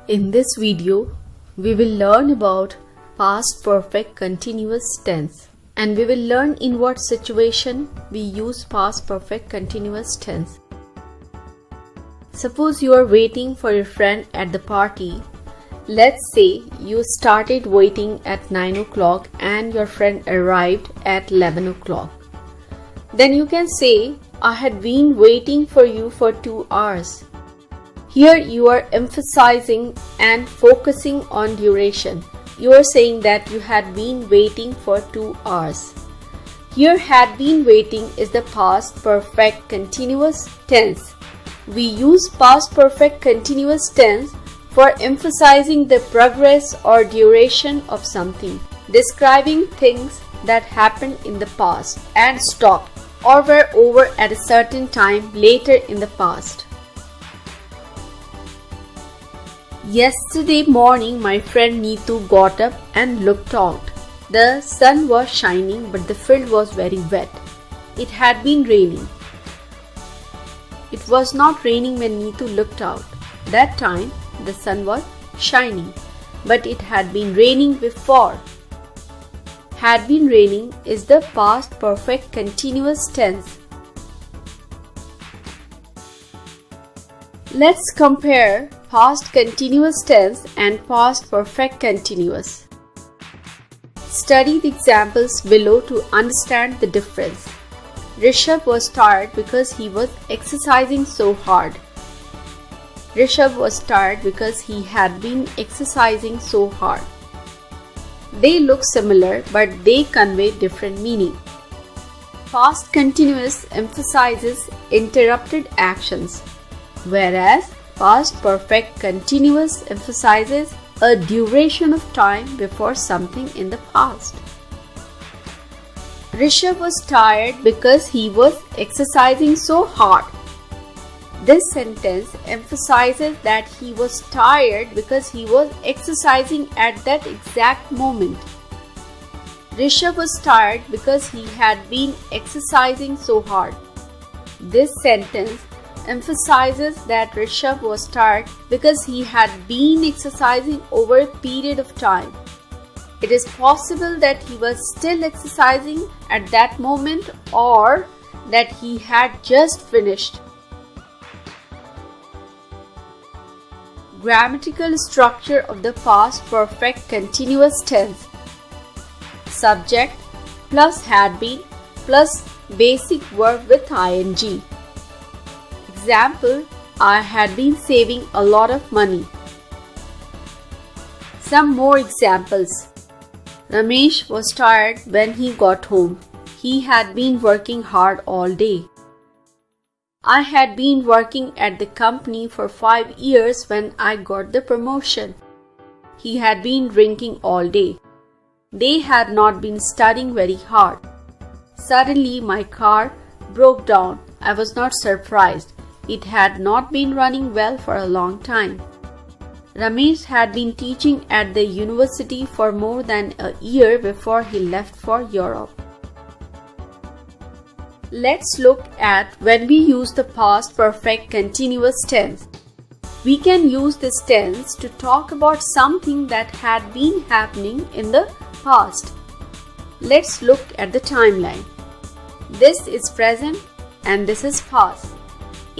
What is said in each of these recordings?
In this video, we will learn about past perfect continuous tense, and we will learn in what situation we use past perfect continuous tense. Suppose you are waiting for your friend at the party. Let's say you started waiting at 9 o'clock and your friend arrived at 11 o'clock. Then you can say, I had been waiting for you for 2 hours. Here you are emphasizing and focusing on duration. You are saying that you had been waiting for 2 hours. Here had been waiting is the past perfect continuous tense. We use past perfect continuous tense for emphasizing the progress or duration of something, describing things that happened in the past and stopped or were over at a certain time later in the past. Yesterday morning, my friend Neetu got up and looked out. The sun was shining, but the field was very wet. It had been raining. It was not raining when Neetu looked out. That time, the sun was shining, but it had been raining before. Had been raining is the past perfect continuous tense. Let's compare past continuous tense and past perfect continuous. Study the examples below to understand the difference. Rishabh was tired because he was exercising so hard. Rishabh was tired because he had been exercising so hard. They look similar, but they convey different meaning. Past continuous emphasizes interrupted actions, whereas past perfect continuous emphasizes a duration of time before something in the past. Rishabh was tired because he was exercising so hard. This sentence emphasizes that he was tired because he was exercising at that exact moment. Rishabh was tired because he had been exercising so hard. This sentence emphasizes that Rishabh was tired because he had been exercising over a period of time. It is possible that he was still exercising at that moment or that he had just finished. Grammatical structure of the past perfect continuous tense. Subject plus had been plus basic verb with ing. Example, I had been saving a lot of money. Some more examples. Ramesh was tired when he got home. He had been working hard all day. I had been working at the company for 5 years when I got the promotion. He had been drinking all day. They had not been studying very hard. Suddenly my car broke down. I was not surprised. It had not been running well for a long time. Ramesh had been teaching at the university for more than a year before he left for Europe. Let's look at when we use the past perfect continuous tense. We can use this tense to talk about something that had been happening in the past. Let's look at the timeline. This is present and this is past.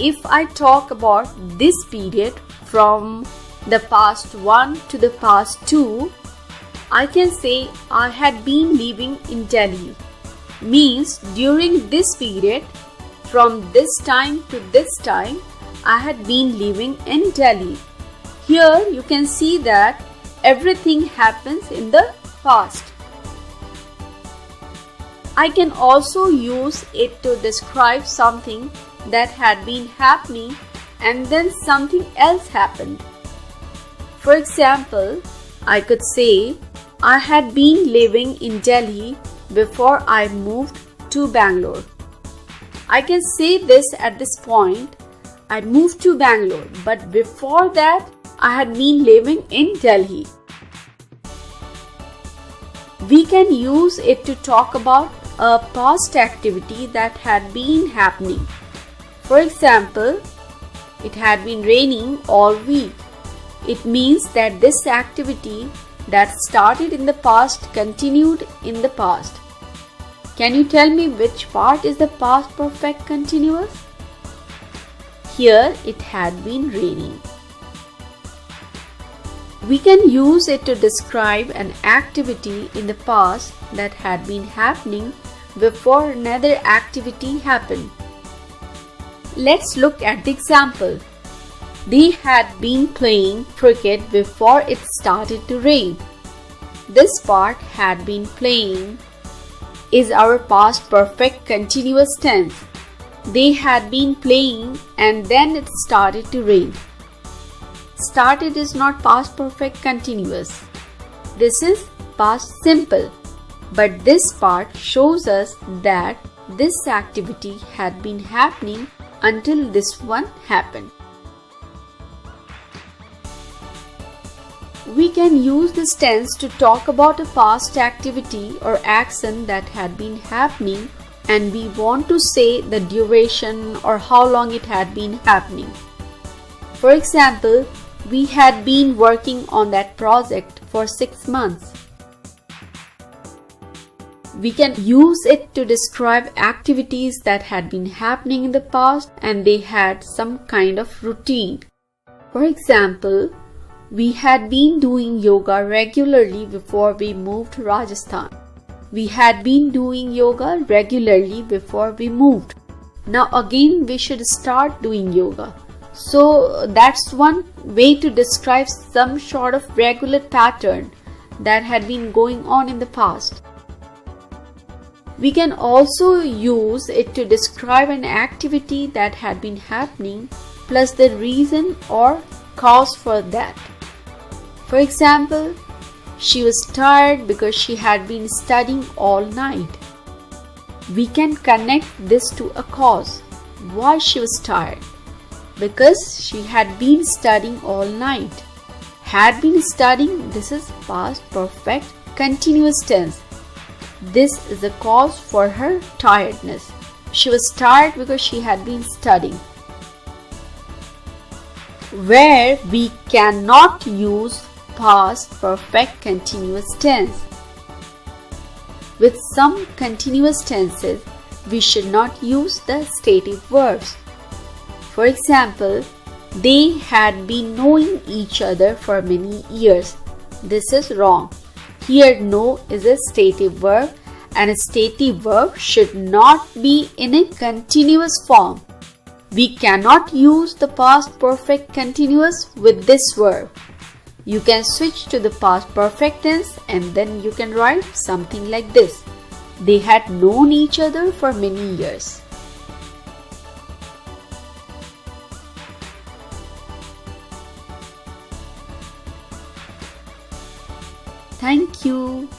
If I talk about this period from the past 1 to the past 2, I can say I had been living in Delhi. Means during this period, from this time to this time, I had been living in Delhi. Here you can see that everything happens in the past. I can also use it to describe something that had been happening and then something else happened. For example, I could say, I had been living in Delhi before I moved to Bangalore. I can say this at this point, I moved to Bangalore, but before that, I had been living in Delhi. We can use it to talk about a past activity that had been happening. For example, it had been raining all week. It means that this activity that started in the past continued in the past. Can you tell me which part is the past perfect continuous? Here it had been raining. We can use it to describe an activity in the past that had been happening before another activity happened. Let's look at the example. They had been playing cricket before it started to rain. This part, had been playing, is our past perfect continuous tense. They had been playing and then it started to rain. Started is not past perfect continuous. This is past simple. But this part shows us that this activity had been happening until this one happened. We can use this tense to talk about a past activity or action that had been happening and we want to say the duration or how long it had been happening. For example, we had been working on that project for 6 months. We can use it to describe activities that had been happening in the past and they had some kind of routine. For example, we had been doing yoga regularly before we moved to Rajasthan. We had been doing yoga regularly before we moved. Now again we should start doing yoga. So that's one way to describe some sort of regular pattern that had been going on in the past. We can also use it to describe an activity that had been happening plus the reason or cause for that. For example, she was tired because she had been studying all night. We can connect this to a cause. Why she was tired? Because she had been studying all night. Had been studying, this is past perfect continuous tense. This is the cause for her tiredness. She was tired because she had been studying. Where we cannot use past perfect continuous tense. With some continuous tenses, we should not use the stative verbs. For example, they had been knowing each other for many years. This is wrong. Here, know is a stative verb and a stative verb should not be in a continuous form. We cannot use the past perfect continuous with this verb. You can switch to the past perfect tense and then you can write something like this. They had known each other for many years. Thank you.